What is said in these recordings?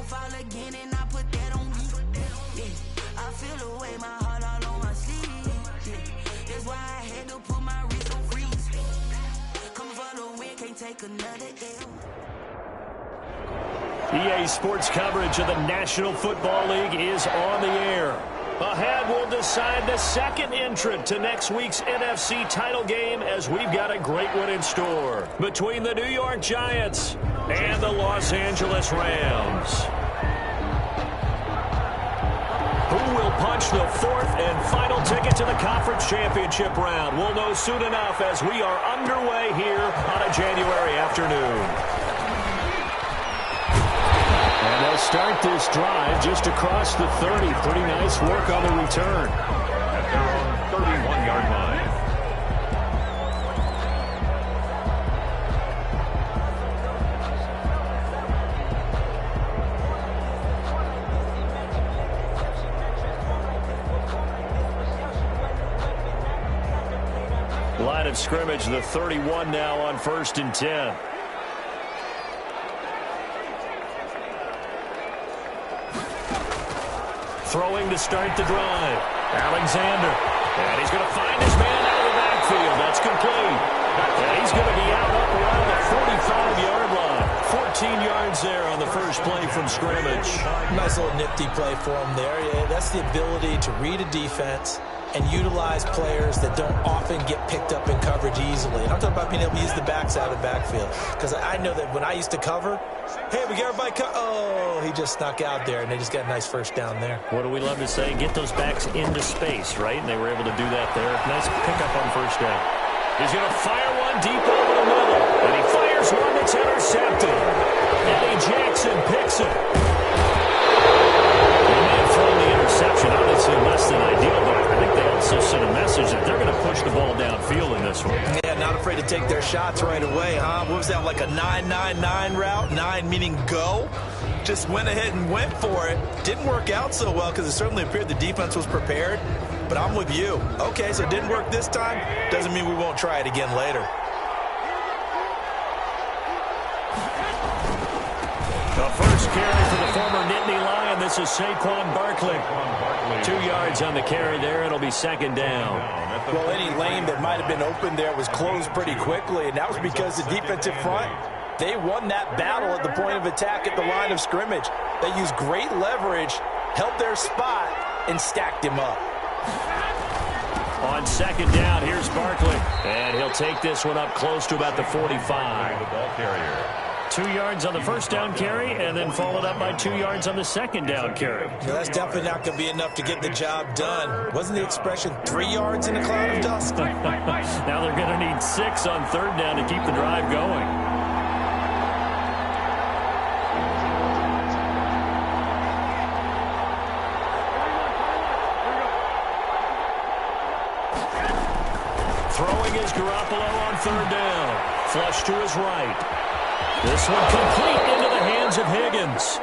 fall again and I put that on me. Yeah, I feel the way, my heart all on my sleeve. Yeah, that's why I had to put my wrist on freeze. Come for the win, can't take another L. EA Sports coverage of the National Football League is on the air. Ahead, we'll decide the second entrant to next week's NFC title game as we've got a great one in store between the New York Giants and the Los Angeles Rams. Who will punch the fourth and final ticket to the conference championship round? We'll know soon enough as we are underway here on a January afternoon. And they'll start this drive just across the 30. Pretty nice work on the return. At their own 31-yard line. Line of scrimmage, the 31 now on 1st and 10. Throwing to start the drive. Alexander. And he's going to find his man out of the backfield. That's complete. And he's going to be out up around the 45-yard line. 14 yards there on the first play from scrimmage. Nice little nifty play for him there. Yeah, that's the ability to read a defense and utilize players that don't often get picked up in coverage easily. And I'm talking about being able to use the backs out of the backfield. Because I know that when I used to cover, hey, we got everybody oh, he just snuck out there, and they just got a nice first down there. What do we love to say? Get those backs into space, right? And they were able to do that there. Nice pickup on first down. He's going to fire one deep over the middle. And he fires one that's intercepted. Eddie Jackson picks it. They may have thrown the interception. Obviously less than ideal, but I think they also sent a message that they're going to push the ball downfield in this one. Yeah, not afraid to take their shots right away, huh? What was that, like a 9-9-9 route? 9 meaning go? Just went ahead and went for it. Didn't work out so well because it certainly appeared the defense was prepared. But I'm with you. Okay, so it didn't work this time. Doesn't mean we won't try it again later. The first carry for the former Nittany Lion. This is Saquon Barkley. 2 yards on the carry there. It'll be second down. Well, any lane that might have been open there was closed pretty quickly, and that was because the defensive front, they won that battle at the point of attack at the line of scrimmage. They used great leverage, held their spot, and stacked him up. On second down, here's Barkley. And he'll take this one up close to about the 45. The ball carrier. 2 yards on the first down carry, and then followed up by 2 yards on the second down carry. Well, that's definitely not going to be enough to get the job done. Wasn't the expression 3 yards in a cloud of dust? Now they're going to need 6 on third down to keep the drive going. Throwing is Garoppolo on third down. Flush to his right. This one complete into the hands of Higgins.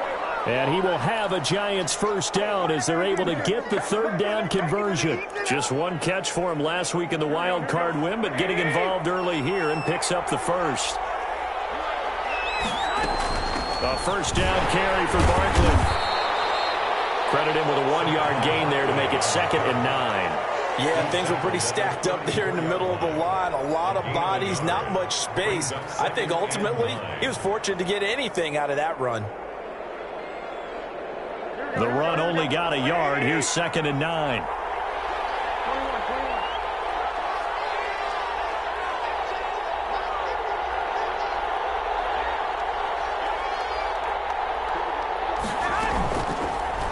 And he will have a Giants first down as they're able to get the third down conversion. Just one catch for him last week in the wild card win, but getting involved early here and picks up the first. A first down carry for Barkley. Credit him with a 1-yard gain there to make it 2nd and 9. Yeah, things were pretty stacked up there in the middle of the line. A lot of bodies, not much space. I think ultimately he was fortunate to get anything out of that run. The run only got a yard. Here's 2nd and 9.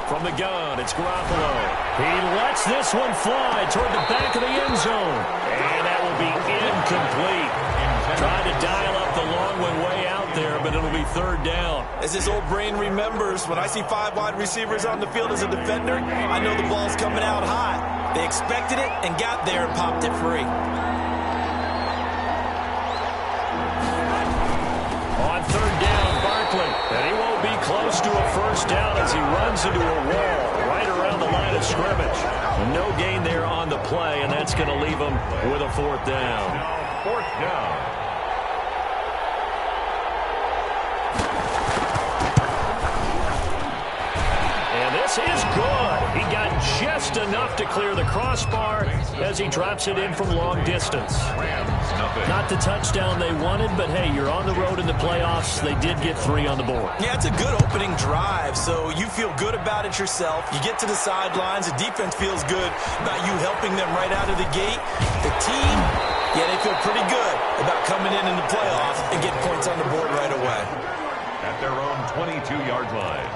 From the gun, it's Garoppolo. He lets this one fly toward the back of the end zone. And that will be incomplete. Trying to dial up the long one way out there, but it'll be third down. As his old brain remembers, when I see 5 wide receivers on the field as a defender, I know the ball's coming out hot. They expected it and got there and popped it free. On third down, Barkley. And he won't be close to a first down as he runs into a wall right around the line of scrimmage. No gain there on the play, and that's going to leave him with a fourth down. Now, fourth down. just enough to clear the crossbar as he drops it in from long distance. Not the touchdown they wanted, but hey, you're on the road in the playoffs. They did get 3 on the board. Yeah, it's a good opening drive, so you feel good about it yourself. You get to the sidelines. The defense feels good about you helping them right out of the gate. The team, yeah, they feel pretty good about coming in the playoffs and getting points on the board right away. At their own 22-yard line.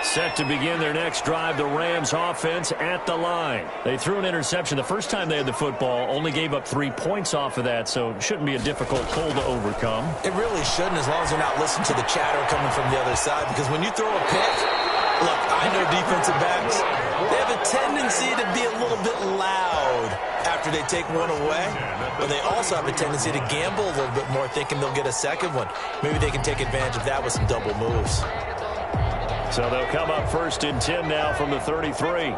Set to begin their next drive, the Rams offense at the line. They threw an interception the first time they had the football, only gave up 3 points off of that, so it shouldn't be a difficult goal to overcome. It really shouldn't, as long as they're not listening to the chatter coming from the other side, because when you throw a pick, look, I know defensive backs, they have a tendency to be a little bit loud after they take one away, but they also have a tendency to gamble a little bit more, thinking they'll get a second one. Maybe they can take advantage of that with some double moves. So they'll come up 1st and 10 now from the 33.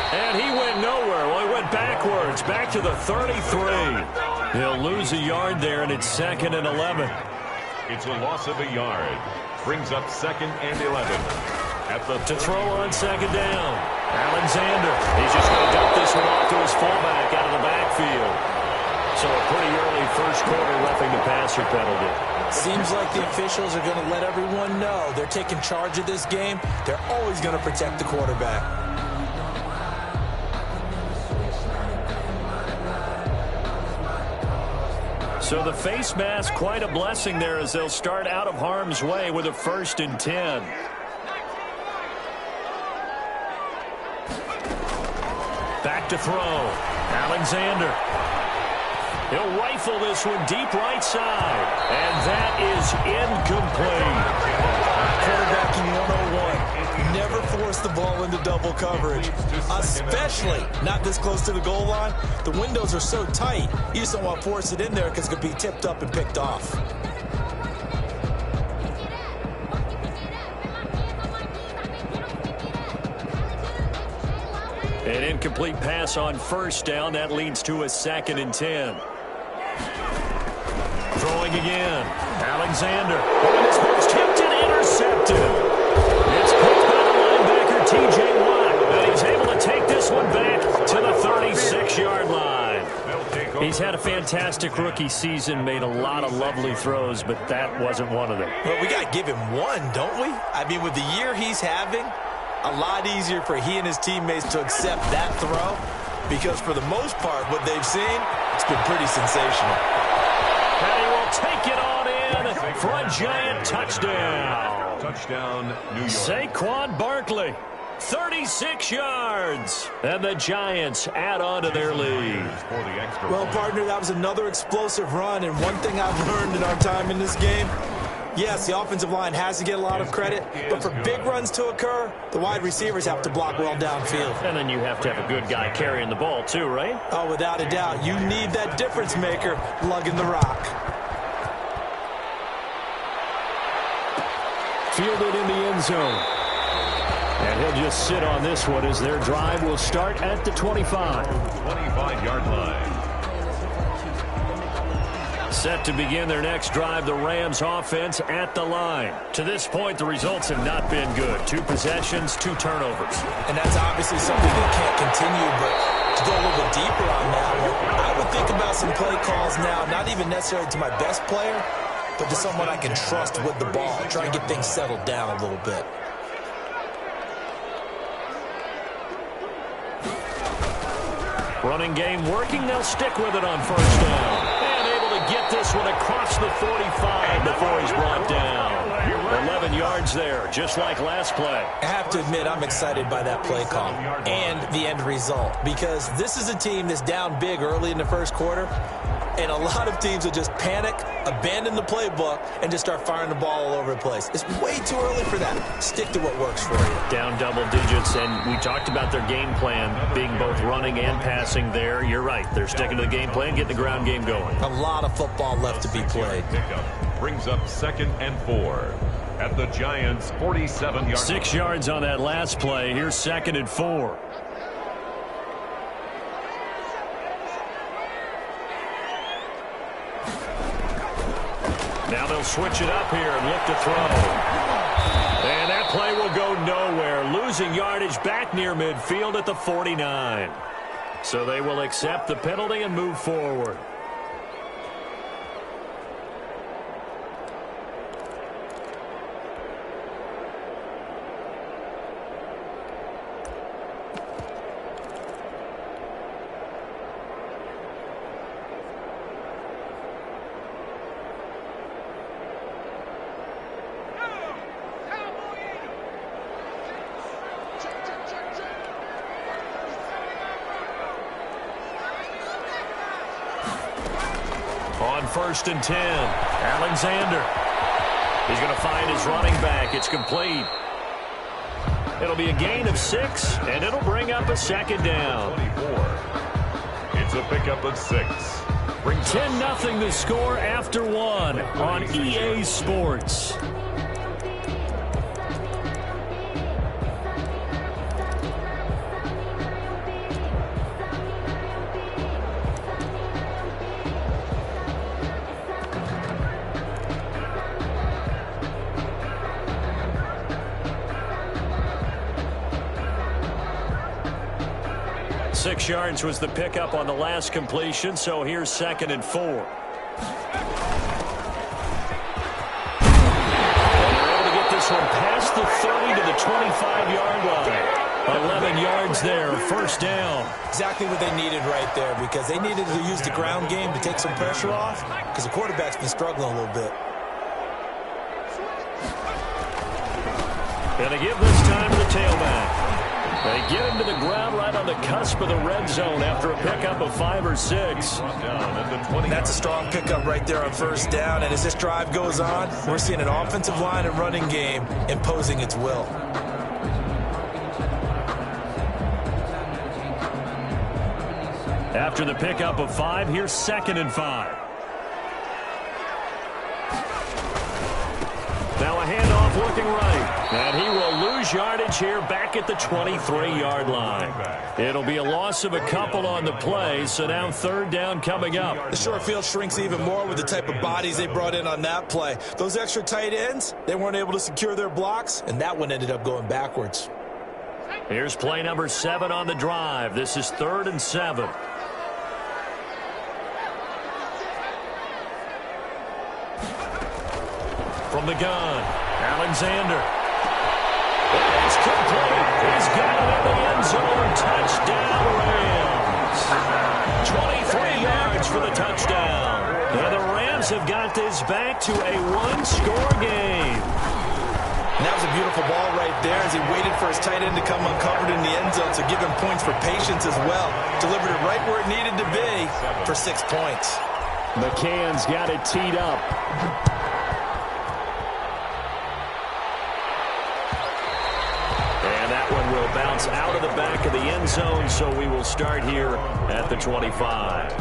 And he went nowhere. Well, he went backwards, back to the 33. He'll lose a yard there, and it's 2nd and 11. It's a loss of a yard. Brings up 2nd and 11. To throw on 2nd down. Alexander. He's just going to dump this one off to his fullback out of the backfield. So a pretty early first quarter roughing the passer penalty. Seems like the officials are going to let everyone know they're taking charge of this game. They're always going to protect the quarterback. So the face mask, quite a blessing there as they'll start out of harm's way with a 1st and 10. Back to throw. Alexander. He'll rifle this one deep right side. And that is incomplete. Quarterbacking 101. Never force the ball into double coverage, especially not this close to the goal line. The windows are so tight, you just don't want to force it in there because it could be tipped up and picked off. An incomplete pass on 1st down. That leads to a 2nd and 10. Throwing again. Alexander. Oh, this one's tipped and intercepted. It's picked by the linebacker, T.J. Watt. And he's able to take this one back to the 36-yard line. He's had a fantastic rookie season, made a lot of lovely throws, but that wasn't one of them. Well, we got to give him one, don't we? I mean, with the year he's having, a lot easier for he and his teammates to accept that throw, because for the most part, what they've seen, it's been pretty sensational. And he will take it on in for a giant touchdown. Touchdown, New York. Saquon Barkley, 36 yards. And the Giants add on to their lead. Well, partner, that was another explosive run, and one thing I've learned in our time in this game, yes, the offensive line has to get a lot of credit, but for big runs to occur, the wide receivers have to block well downfield. And then you have to have a good guy carrying the ball too, right? Oh, without a doubt. You need that difference maker lugging the rock. Fielded in the end zone. And he'll just sit on this one as their drive will start at the 25. 25-yard line. Set to begin their next drive, the Rams offense at the line. To this point, the results have not been good. 2 possessions, 2 turnovers. And that's obviously something that can't continue, but to go a little bit deeper on that, I would think about some play calls now, not even necessarily to my best player, but to someone I can trust with the ball. Try and get things settled down a little bit. Running game working, they'll stick with it on 1st down. Get this one across the 45 before he's brought down. 11 yards there, just like last play. I have to admit, I'm excited by that play call and the end result, because this is a team that's down big early in the first quarter, and a lot of teams will just panic, abandon the playbook, and just start firing the ball all over the place. It's way too early for that. Stick to what works for you. Down double digits, and we talked about their game plan being both running and passing there. You're right. They're sticking to the game plan, getting the ground game going. A lot of football left to be played. Brings up 2nd and 4 at the Giants' 47-yard line. 6 yards on that last play. Here's 2nd and 4. Now they'll switch it up here and look to throw. And that play will go nowhere, losing yardage back near midfield at the 49. So they will accept the penalty and move forward. On 1st and 10, Alexander. He's going to find his running back. It's complete. It'll be a gain of 6, and it'll bring up a 2nd down. 24. It's a pickup of 6. Bring 10-0 the score after 1 on EA Sports. Six yards was the pickup on the last completion, so here's 2nd and 4. And they're able to get this one past the 30 to the 25-yard line. 11 yards there, 1st down. Exactly what they needed right there, because they needed to use the ground game to take some pressure off, because the quarterback's been struggling a little bit. And they give this time to the tailback. They get him to the ground right on the cusp of the red zone after a pickup of 5 or 6. That's a strong pickup right there on 1st down. And as this drive goes on, we're seeing an offensive line and running game imposing its will. After the pickup of 5, here's 2nd and 5. Now a handoff looking right. And he will lose yardage here back at the 23-yard line. It'll be a loss of a couple on the play, so now 3rd down coming up. The short field shrinks even more with the type of bodies they brought in on that play. Those extra tight ends, they weren't able to secure their blocks, and that one ended up going backwards. Here's play number 7 on the drive. This is 3rd and 7. From the gun, Alexander. It's complete. He's got it in the end zone. Touchdown, Rams. 23 yards for the touchdown. And the Rams have got this back to a 1-score game. And that was a beautiful ball right there as he waited for his tight end to come uncovered in the end zone, so give him points for patience as well. Delivered it right where it needed to be for 6 points. McCann's got it teed up. Will bounce out of the back of the end zone, so we will start here at the 25.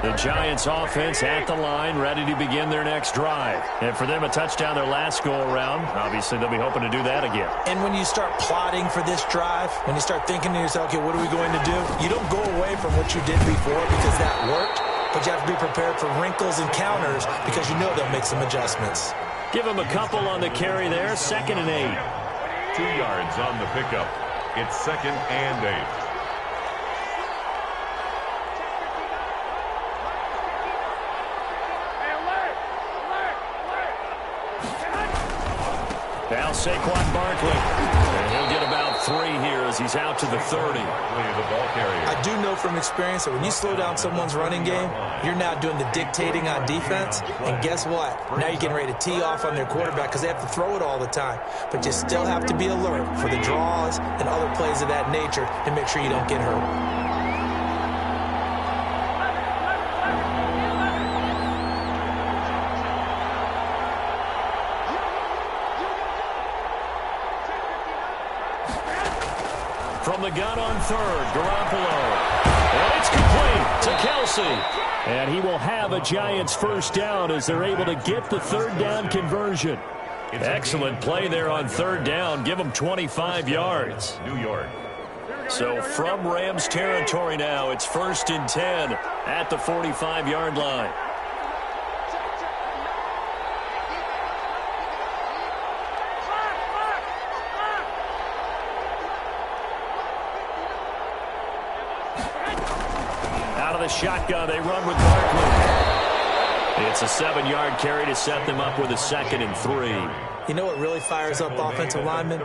The Giants offense at the line, ready to begin their next drive. And for them, a touchdown their last go-around. Obviously, they'll be hoping to do that again. And when you start plotting for this drive, when you start thinking to yourself, okay, what are we going to do? You don't go away from what you did before because that worked, but you have to be prepared for wrinkles and counters because you know they'll make some adjustments. Give them a couple on the carry there, 2nd and 8. 2 yards on the pickup. It's 2nd and 8. Now Saquon Barkley. And he'll get about 3 here as he's out to the 30. I do know from experience that when you slow down someone's running game, you're now doing the dictating on defense. And guess what? Now you're getting ready to tee off on their quarterback because they have to throw it all the time. But you still have to be alert for the draws and other plays of that nature to make sure you don't get hurt. From the gun on 3rd, Garoppolo. And it's complete to Kelsey. And he will have a Giants 1st down as they're able to get the 3rd down conversion. Excellent play there on 3rd down. Give them 25 yards. New York. So from Rams territory now, it's 1st and 10 at the 45-yard line. Out of the shotgun, they run with Barkley. It's a 7-yard carry to set them up with a 2nd and 3. You know what really fires up offensive linemen?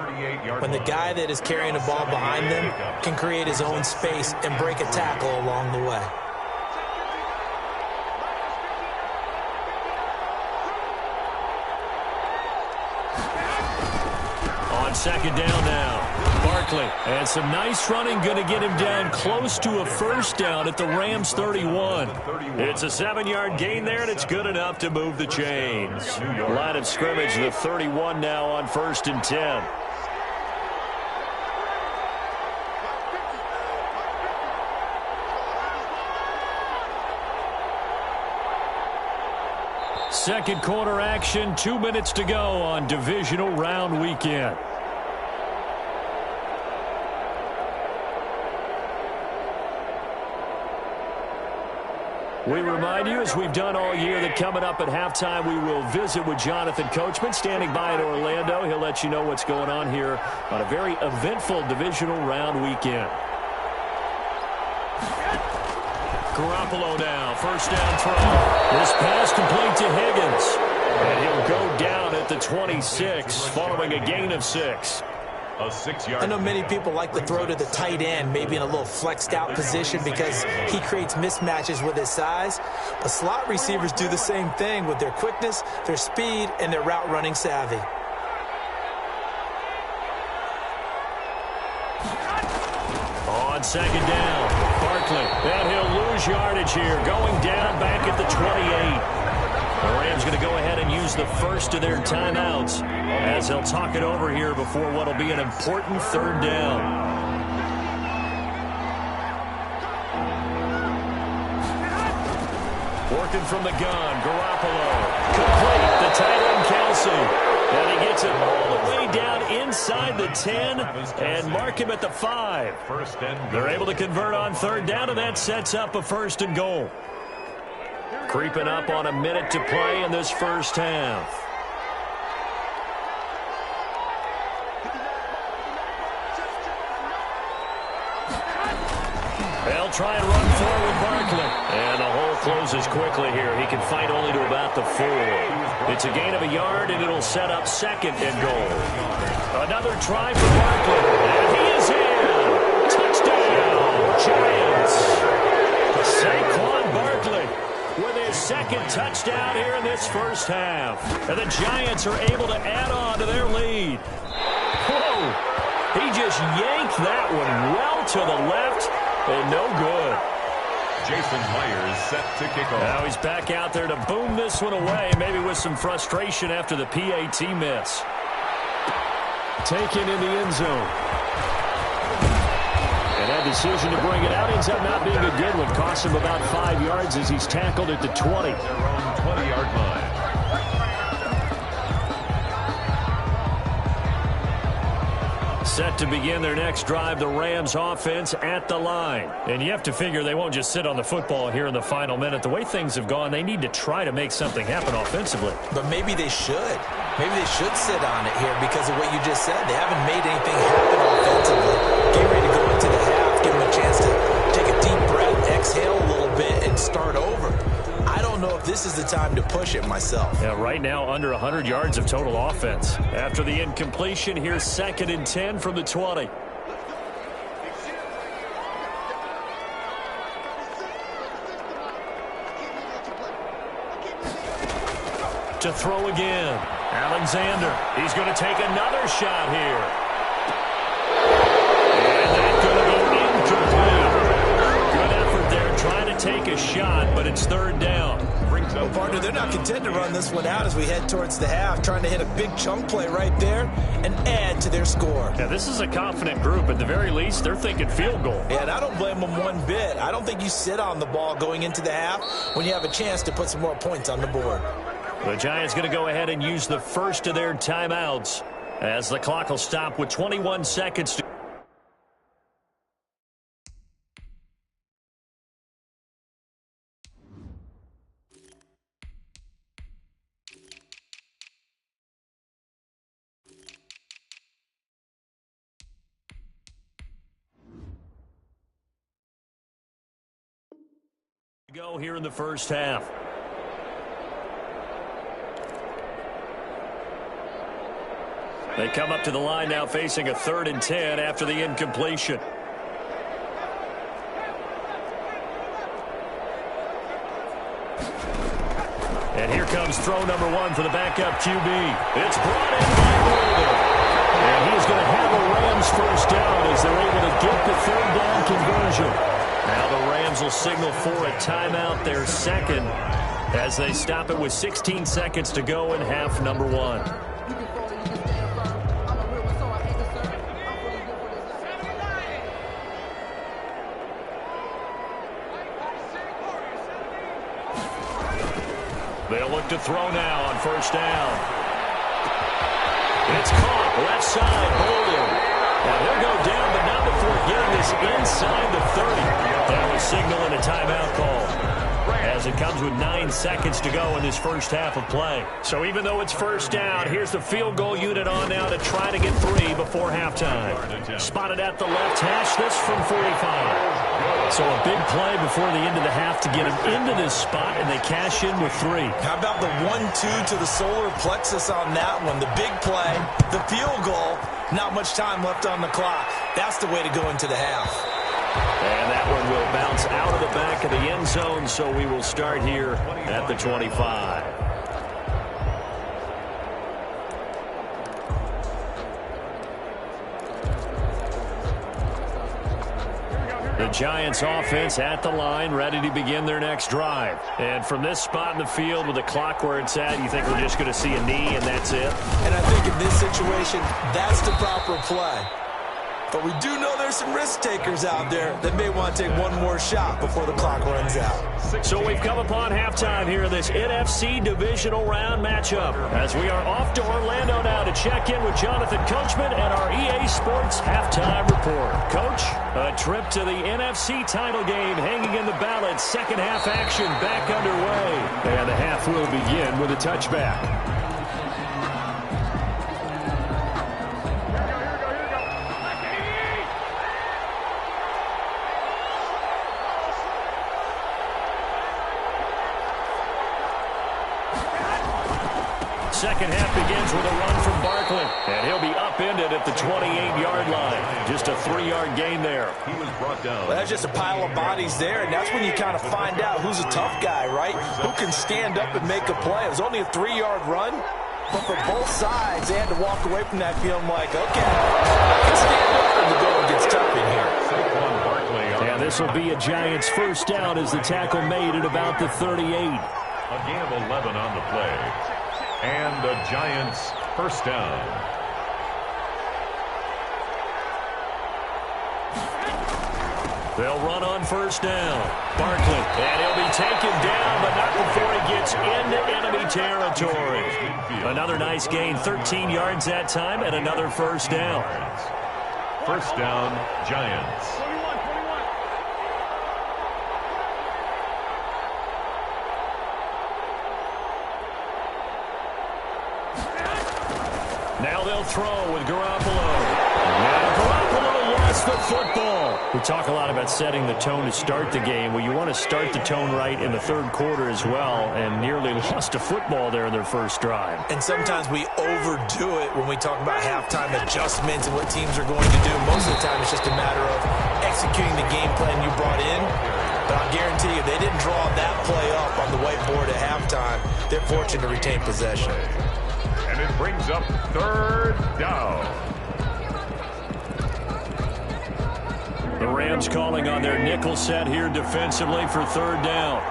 When the guy that is carrying the ball behind them can create his own space and break a tackle along the way. On 2nd down now. Barkley, and some nice running, going to get him down close to a 1st down at the Rams 31. It's a 7-yard gain there, and it's good enough to move the chains. Line of scrimmage, the 31 now on 1st and 10. Second quarter action, 2 minutes to go on divisional round weekend. We remind you, as we've done all year, that coming up at halftime, we will visit with Jonathan Coachman, standing by in Orlando. He'll let you know what's going on here on a very eventful divisional round weekend. Garoppolo now, 1st down throw. This pass complete to Higgins. And he'll go down at the 26, following a gain of 6. A 6-yard. I know many people like to throw to the tight end, maybe in a little flexed out position because he creates mismatches with his size. But slot receivers do the same thing with their quickness, their speed, and their route running savvy. On 2nd down, Barkley. And he'll lose yardage here, going down back at the 28. The Rams going to go ahead and use the first of their timeouts as they'll talk it over here before what will be an important 3rd down. Working from the gun, Garoppolo. Complete, the tight end, Kelsey. And he gets it all the way down inside the 10 and mark him at the 5. They're able to convert on 3rd down, and that sets up a 1st and goal. Creeping up on a minute to play in this first half. They'll try and run forward with Barkley. And the hole closes quickly here. He can fight only to about the 4. It's a gain of a yard, and it'll set up 2nd and goal. Another try for Barkley. And he is in. Touchdown, Giants. Saquon Barkley with his 2nd touchdown here in this first half. And the Giants are able to add on to their lead. Whoa! He just yanked that one well to the left, and no good. Jason Myers set to kick off. Now he's back out there to boom this one away, maybe with some frustration after the PAT miss. Taken in the end zone. And that decision to bring it out ends up not being a good one. Cost him about 5 yards as he's tackled at the 20. Their own 20-yard line. Set to begin their next drive, the Rams offense at the line. And you have to figure they won't just sit on the football here in the final minute. The way things have gone, they need to try to make something happen offensively. But maybe they should. Maybe they should sit on it here because of what you just said. They haven't made anything happen offensively. Get ready to go into the half, give them a chance to take a deep breath, exhale a little bit, and start over. I don't know if this is the time to push it myself. Yeah, right now under 100 yards of total offense. After the incompletion, here's 2nd and 10 from the 20. To throw again. Alexander. He's going to take another shot here. And that's going to go incomplete. Good effort there trying to take a shot, but it's 3rd down. Well, partner, they're not content to run this one out as we head towards the half, trying to hit a big chunk play right there and add to their score. Yeah, this is a confident group. At the very least, they're thinking field goal. Yeah, and I don't blame them one bit. I don't think you sit on the ball going into the half when you have a chance to put some more points on the board. The Giants going to go ahead and use the first of their timeouts as the clock will stop with 21 seconds to Go here in the first half. They come up to the line now facing a 3rd and 10 after the incompletion. And here comes throw number 1 for the backup QB. It's brought in by Bolden. And he's going to have a Rams first down as they're able to get the 3rd down conversion. Now the Rams will signal for a timeout, their second, as they stop it with 16 seconds to go in half number 1. They'll look to throw now on first down. It's caught left side, Bolden. Now he'll go down, but not before getting this inside the 30. That was signaling a timeout call, as it comes with 9 seconds to go in this first half of play. So even though it's first down, here's the field goal unit on now to try to get 3 before halftime. Spotted at the left hash, this from 45. So a big play before the end of the half to get him into this spot, and they cash in with 3. How about the 1-2 to the solar plexus on that one? The big play, the field goal, not much time left on the clock. That's the way to go into the half. And that one will bounce out of the back of the end zone, so we will start here at the 25. The Giants offense at the line, ready to begin their next drive. And from this spot in the field with the clock where it's at, you think we're just going to see a knee and that's it? And I think in this situation, that's the proper play. But we do know there's some risk takers out there that may want to take one more shot before the clock runs out. So we've come upon halftime here in this NFC divisional round matchup, as we are off to Orlando now to check in with Jonathan Coachman and our EA Sports halftime report. Coach, a trip to the NFC title game hanging in the balance. Second half action back underway. And the half will begin with a touchback. Second half begins with a run from Barkley, and he'll be upended at the 28-yard line. Just a 3-yard gain there. He was brought down. Well, that's just a pile of bodies there, and that's when you kind of find out who's a tough guy, right? Who can stand up and make a play. It was only a 3-yard run, but for both sides, they had to walk away from that feeling like, okay, I can stand up when the going gets tough in here. Yeah, this will be a Giants first down as the tackle made at about the 38. A gain of 11 on the play. And the Giants first down. They'll run on first down. Barkley, and he'll be taken down, but not before he gets into enemy territory. Another nice gain, 13 yards that time, and another first down. First down, Giants. Now they'll throw with Garoppolo. And Garoppolo lost the football. We talk a lot about setting the tone to start the game. Well, you want to start the tone right in the third quarter as well, and nearly lost a football there in their first drive. And sometimes we overdo it when we talk about halftime adjustments and what teams are going to do. Most of the time it's just a matter of executing the game plan you brought in. But I'll guarantee you, they didn't draw that play up on the whiteboard at halftime. They're fortunate to retain possession. And it brings up third down. The Rams calling on their nickel set here defensively for third down.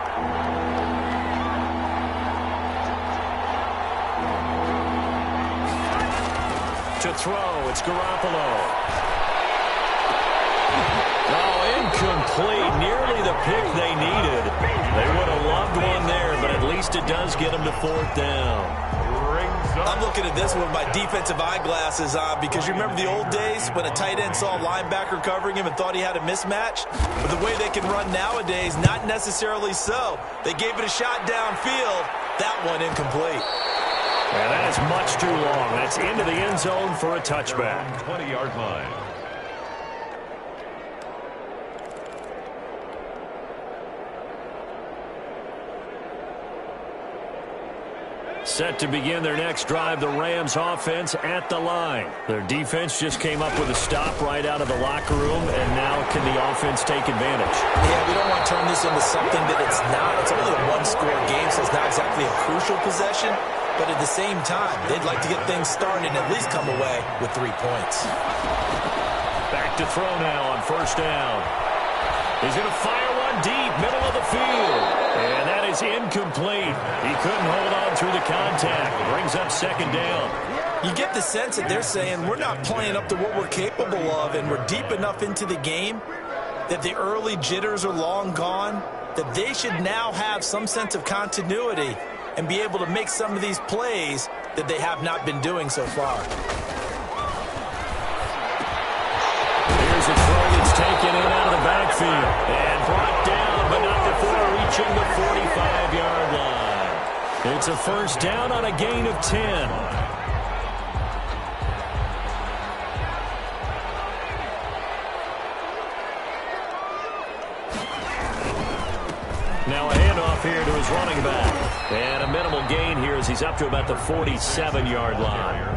To throw, it's Garoppolo. Oh, incomplete. Nearly the pick they needed. They would have loved one there, but at least it does get them to fourth down. I'm looking at this with my defensive eyeglasses on because you remember the old days when a tight end saw a linebacker covering him and thought he had a mismatch? But the way they can run nowadays, not necessarily so. They gave it a shot downfield. That one incomplete. Yeah, that is much too long. That's into the end zone for a touchback. 20-yard line. Set to begin their next drive, the Rams offense at the line. Their defense just came up with a stop right out of the locker room, and now can the offense take advantage? Yeah, we don't want to turn this into something that it's not. It's only a one-score game, so it's not exactly a crucial possession. But at the same time, they'd like to get things started and at least come away with 3 points. Back to throw now on first down. He's going to fire one deep, middle of the field. And that is incomplete. He couldn't hold on through the contact. Brings up second down. You get the sense that they're saying we're not playing up to what we're capable of, and we're deep enough into the game that the early jitters are long gone, that they should now have some sense of continuity and be able to make some of these plays that they have not been doing so far. Here's a throw that's taken in out of the backfield and brought down, but not before reaching the 45-yard line. It's a first down on a gain of 10. Now a handoff here to his running back. And a minimal gain here as he's up to about the 47-yard line.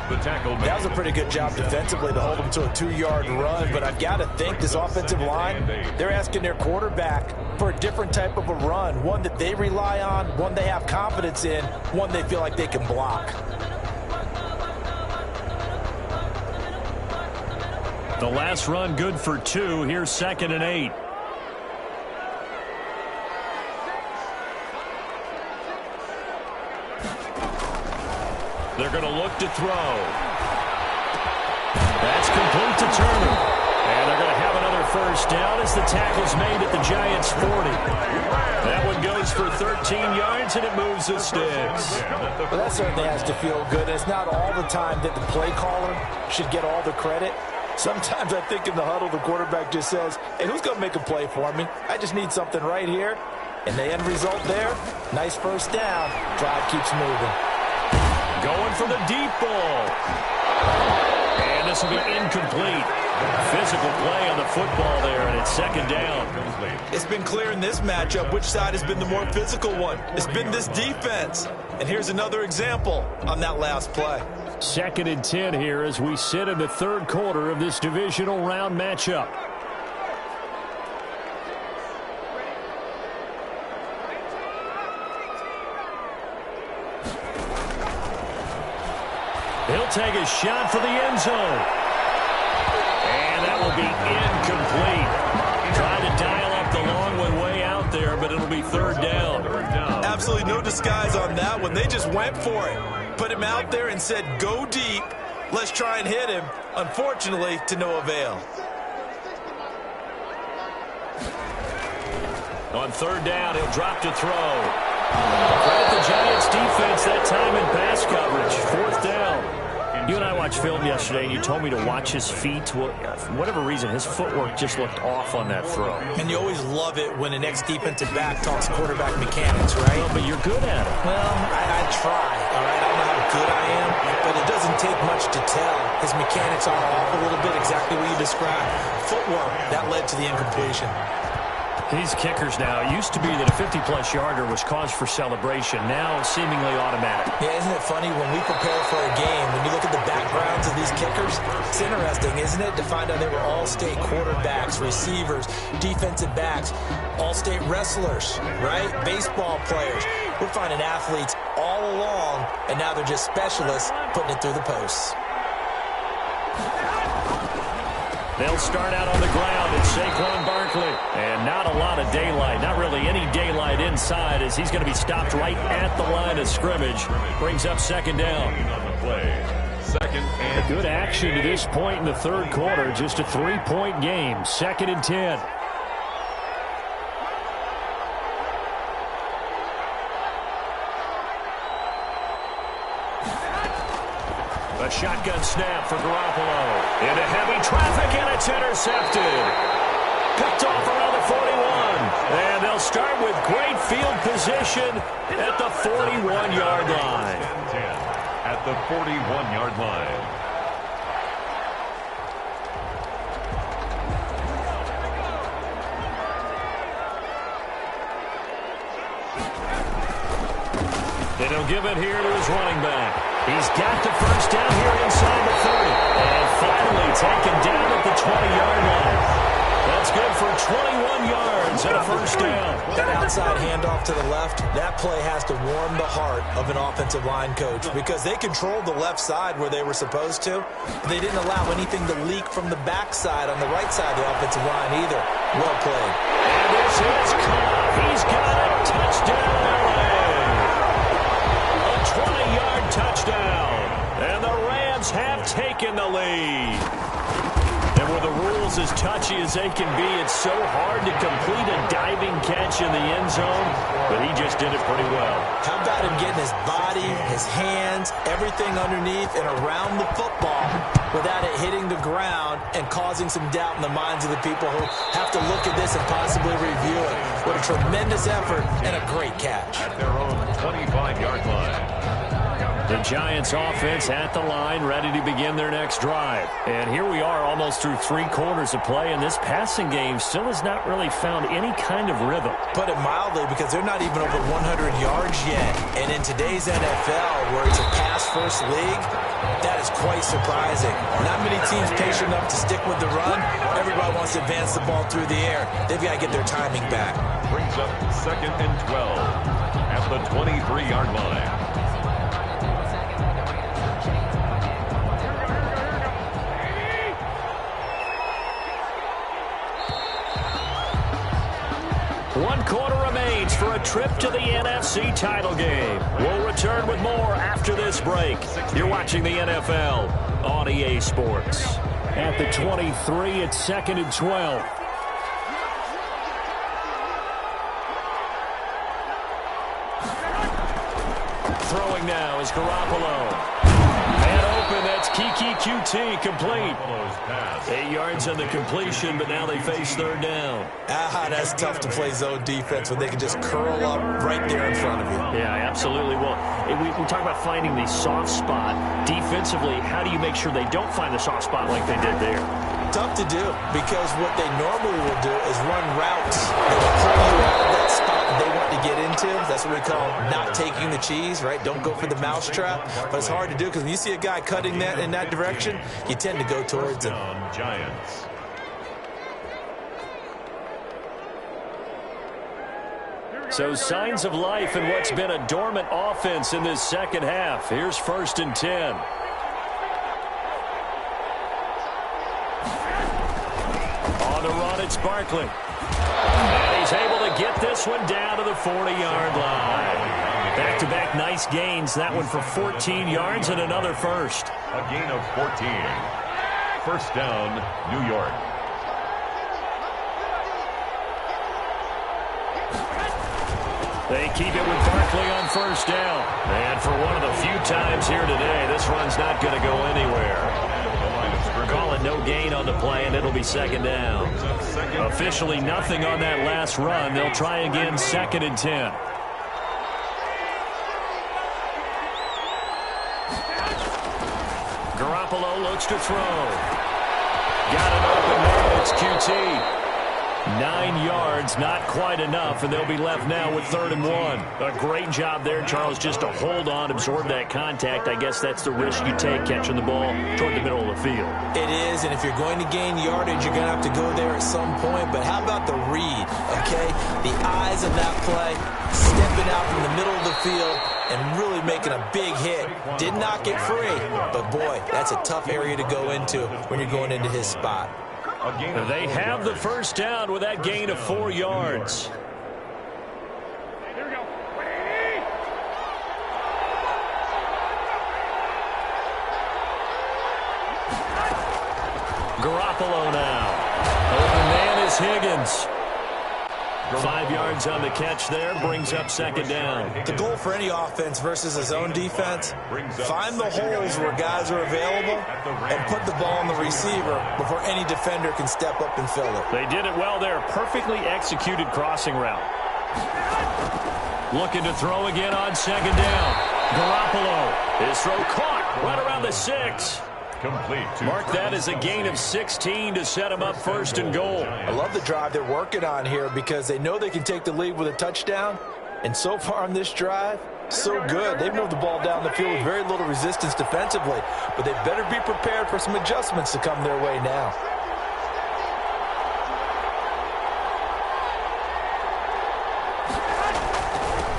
That was a pretty good job defensively to hold him to a 2-yard run, but I've got to think this offensive line, they're asking their quarterback for a different type of a run, one that they rely on, one they have confidence in, one they feel like they can block. The last run good for 2. Here's 2nd and 8. They're going to look to throw. That's complete to Turner. And they're going to have another first down as the tackle's made at the Giants' 40. That one goes for 13 yards, and it moves the sticks. Well, that certainly has to feel good. It's not all the time that the play caller should get all the credit. Sometimes I think in the huddle, the quarterback just says, hey, who's going to make a play for me? I just need something right here. And the end result there, nice first down. Drive keeps moving. Going for the deep ball. And this will be incomplete. Physical play on the football there, and it's 2nd down. It's been clear in this matchup which side has been the more physical one. It's been this defense. And here's another example on that last play. 2nd and 10 here as we sit in the 3rd quarter of this divisional round matchup. He'll take a shot for the end zone. And that will be incomplete. Trying to dial up the long one way out there, but it'll be 3rd down. Absolutely no disguise on that one. They just went for it. Put him out there and said, go deep. Let's try and hit him. Unfortunately, to no avail. On 3rd down, he'll drop to throw. Credit the Giants defense that time in pass coverage. 4th down. You and I watched film yesterday, and you told me to watch his feet. Well, for whatever reason, his footwork just looked off on that throw. And you always love it when an ex-defensive back talks quarterback mechanics, right? Well, but you're good at it. Well, I try, all right? I don't know how good I am, but it doesn't take much to tell. His mechanics are off a little bit, exactly what you described. Footwork, that led to the incompletion. These kickers now, it used to be that a 50-plus yarder was cause for celebration. Now, seemingly automatic. Yeah, isn't it funny when we prepare for a game, when you look at the backgrounds of these kickers, it's interesting, isn't it, to find out they were all-state quarterbacks, receivers, defensive backs, all-state wrestlers, right? Baseball players. We're finding athletes all along, and now they're just specialists putting it through the posts. They'll start out on the ground. It's Saquon Barkley. And not a lot of daylight. Not really any daylight inside as he's going to be stopped right at the line of scrimmage. Brings up 2nd down. Good action to this point in the 3rd quarter. Just a 3-point game. 2nd and 10. A shotgun snap for Garoppolo. Into heavy traffic, and it's intercepted. Picked off around the 41. And they'll start with great field position at the 41-yard line. At the 41-yard line. And he'll give it here to his running back. He's got the first down here inside the 30. And finally taken down at the 20-yard line. That's good for 21 yards and a first down. That outside handoff to the left, that play has to warm the heart of an offensive line coach because they controlled the left side where they were supposed to. They didn't allow anything to leak from the backside on the right side of the offensive line either. Well played. And this is caught. He's got a touchdown, LA. A 20-yard touchdown. And the Rams have taken the lead. And with the rules as touchy as they can be, it's so hard to complete a diving catch in the end zone, but he just did it pretty well. How about him getting his body, his hands, everything underneath and around the football without it hitting the ground and causing some doubt in the minds of the people who have to look at this and possibly review it. What a tremendous effort and a great catch. At their own 25-yard line. The Giants offense at the line, ready to begin their next drive. And here we are almost through 3 quarters of play, and this passing game still has not really found any kind of rhythm. Put it mildly, because they're not even over 100 yards yet. And in today's NFL, where it's a pass-first league, that is quite surprising. Not many teams patient enough to stick with the run. Everybody wants to advance the ball through the air. They've got to get their timing back. Brings up 2nd and 12 at the 23-yard line. One quarter remains for a trip to the NFC title game. We'll return with more after this break. You're watching the NFL on EA Sports. At the 23, it's 2nd and 12. Throwing now is Garoppolo. And open, that's Kiki QT, complete. 8 yards on the completion, but now they face 3rd down. That's tough to play zone defense when they can just curl up right there in front of you. Yeah, absolutely. Well, we talk about finding the soft spot. Defensively, how do you make sure they don't find the soft spot like they did there? Tough to do, because what they normally will do is run routes that will pull you out of that spot that they want to get into. That's what we call not taking the cheese, right? Don't go for the mousetrap. But it's hard to do, because when you see a guy cutting that in that direction, you tend to go towards him. Giants. So signs of life in what's been a dormant offense in this second half. Here's 1st and 10. On the run, it's Barkley. And he's able to get this one down to the 40-yard line. Back-to-back nice gains. That one for 14 yards and another first. A gain of 14. First down, New York. They keep it with Barkley on 1st down. And for one of the few times here today, this run's not going to go anywhere. Call it no gain on the play, and it'll be 2nd down. Officially nothing on that last run. They'll try again, 2nd and 10. Garoppolo looks to throw. Got an open man. It's QT. 9 yards, not quite enough, and they'll be left now with 3rd and 1. A great job there, Charles, just to hold on, absorb that contact. I guess that's the risk you take catching the ball toward the middle of the field. It is, and if you're going to gain yardage, you're going to have to go there at some point. But how about the read, okay? The eyes of that play, stepping out from the middle of the field and really making a big hit. Did not get free, but boy, that's a tough area to go into when you're going into his spot. They have the first down with that gain of 4 yards. Here we go. Garoppolo now. Open man is Higgins. 5 yards on the catch there, brings up 2nd down. The goal for any offense versus his own defense, find the holes where guys are available and put the ball on the receiver before any defender can step up and fill it. They did it well there. Perfectly executed crossing route. Looking to throw again on 2nd down. Garoppolo. His throw caught right around the 6. Complete. Mark that as a gain of 16 to set him up 1st and goal. I love the drive they're working on here because they know they can take the lead with a touchdown. And so far on this drive, So good. They moved the ball down the field with very little resistance defensively, but they better be prepared for some adjustments to come their way now.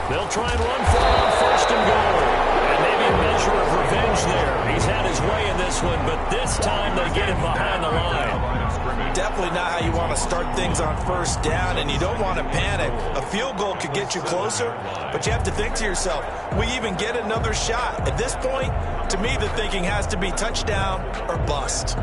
They'll try and run for it on first and goal. And maybe a measure of revenge there. He's had his way in this one, but this time they get him behind the line. Definitely not how you want to start things on first down, and you don't want to panic. A field goal could get you closer, but you have to think to yourself, we even get another shot. At this point, to me, the thinking has to be touchdown or bust.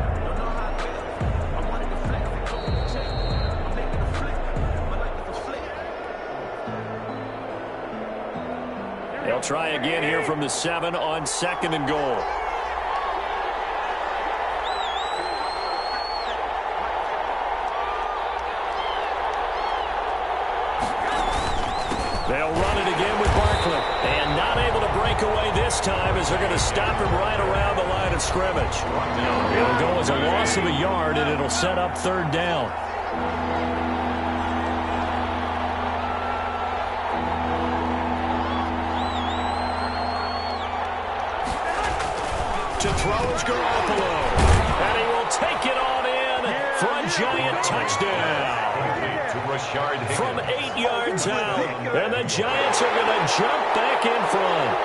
They'll try again here from the 7 on second and goal. They'll run it again with Barkley. And not able to break away this time as they're going to stop him right around the line of scrimmage. It'll go as a loss of a yard, and it'll set up third down. To throw is Garoppolo. And he will take it on in for a giant touchdown. From 8 yards out. And the Giants are going to jump back in front.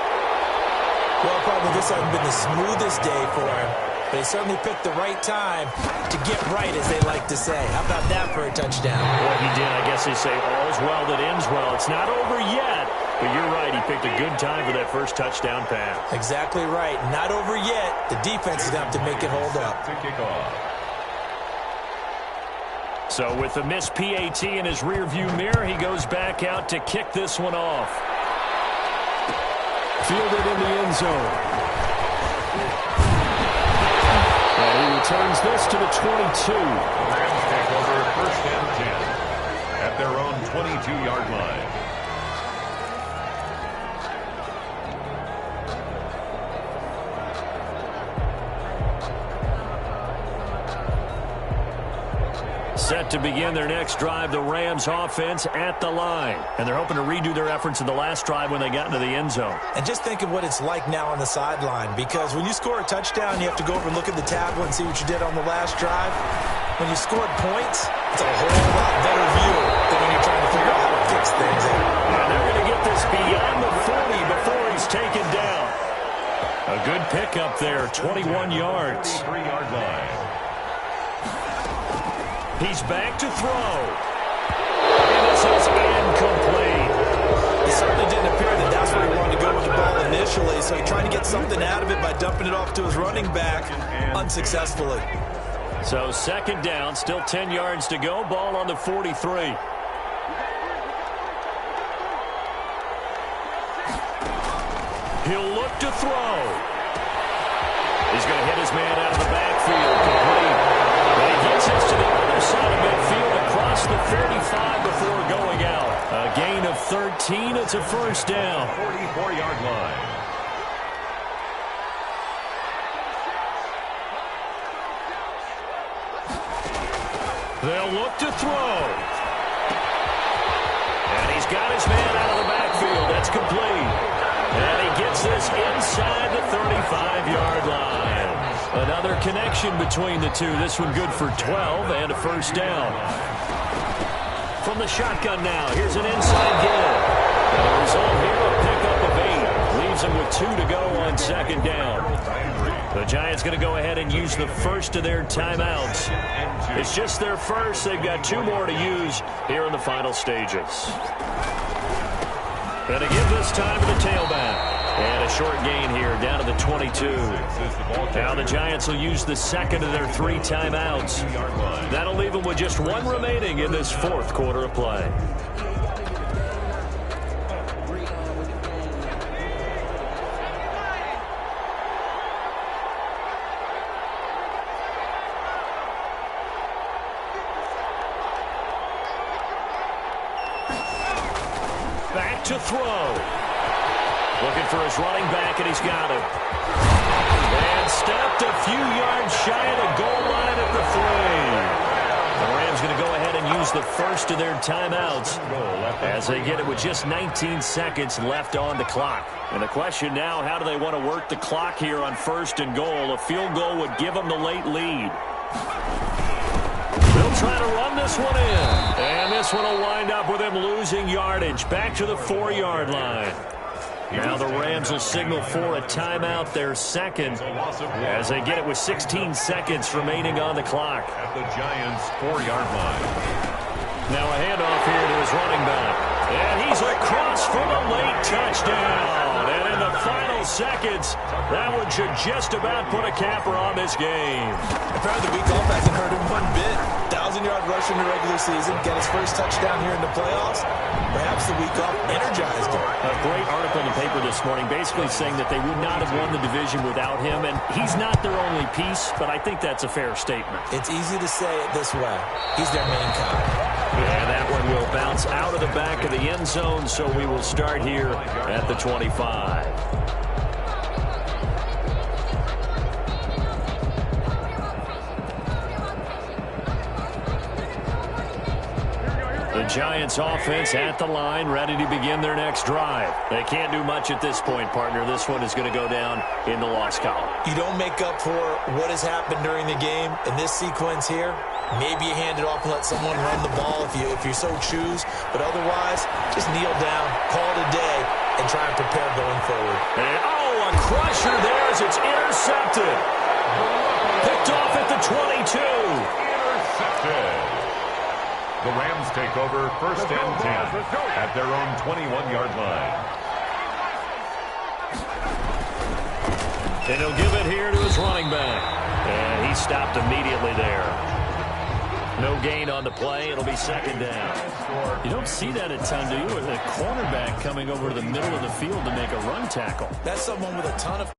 Well, probably this hasn't been the smoothest day for him, but he certainly picked the right time to get right, as they like to say. How about that for a touchdown? Well, he did. I guess they say all's well that ends well. It's not over yet. But you're right, he picked a good time for that first touchdown pass. Exactly right. Not over yet. The defense is going to have to make it hold up. So with the missed PAT in his rearview mirror, he goes back out to kick this one off. Fielded in the end zone. And he returns this to the 22. Rams take over first and 10 at their own 22-yard line. Set to begin their next drive, the Rams offense at the line. And they're hoping to redo their efforts in the last drive when they got into the end zone. And just think of what it's like now on the sideline, because when you score a touchdown, you have to go over and look at the tablet and see what you did on the last drive. When you scored points, it's a whole lot better view than when you're trying to figure out how to fix things. And they're going to get this beyond the 40 before he's taken down. A good pickup there, 21 yards. 3-yard line. He's back to throw. And this is incomplete. It certainly didn't appear that that's where he wanted to go with the ball initially, so he tried to get something out of it by dumping it off to his running back unsuccessfully. So second down, still 10 yards to go. Ball on the 43. He'll look to throw. He's going to hit his man out of the backfield. Complete. And he gets us to the other side of midfield across the 35 before going out. A gain of 13. It's a first down. 44-yard line. They'll look to throw. And he's got his man out of the backfield. That's complete. And he gets this inside the 35-yard line. Another connection between the two. This one good for 12 and a first down. From the shotgun now, here's an inside give. And the result here, a pickup of 8. Leaves him with 2 to go on second down. The Giants going to go ahead and use the first of their timeouts. It's just their first. They've got 2 more to use here in the final stages. And to give this time to the tailback. And a short gain here down to the 22. Now the Giants will use the second of their 3 timeouts. That'll leave them with just 1 remaining in this 4th quarter of play. Back to throw. Looking for his running back, and he's got him. And stopped a few yards shy of the goal line at the 3. The Rams going to go ahead and use the first of their timeouts as they get it with just 19 seconds left on the clock. And the question now, how do they want to work the clock here on 1st and goal? A field goal would give them the late lead. They'll try to run this one in. And this one will wind up with them losing yardage back to the 4-yard line. Now the Rams will signal for a timeout, their second, as they get it with 16 seconds remaining on the clock. At the Giants' 4-yard line. Now a handoff here to his running back. And he's across for the late touchdown. And in the final seconds, that one should just about put a capper on this game. Apparently the week off hasn't hurt him one bit. 1,000-yard rush in the regular season, get his first touchdown here in the playoffs. Perhaps the week off energized him. A great article in the paper this morning basically saying that they would not have won the division without him, and he's not their only piece, but I think that's a fair statement. It's easy to say it this way. He's their main guy. And that one will bounce out of the back of the end zone, so we will start here at the 25. The Giants offense at the line, ready to begin their next drive. They can't do much at this point, partner. This one is going to go down in the loss column. You don't make up for what has happened during the game in this sequence here. Maybe you hand it off and let someone run the ball if you so choose. But otherwise, just kneel down, call it a day, and try and prepare going forward. And, a crusher there as it's intercepted. Picked off at the 22. Intercepted. The Rams take over 1st and 10 at their own 21-yard line. And he'll give it here to his running back. And he stopped immediately there. No gain on the play. It'll be 2nd down. You don't see that a ton, do you? With a cornerback coming over to the middle of the field to make a run tackle. That's someone with a ton of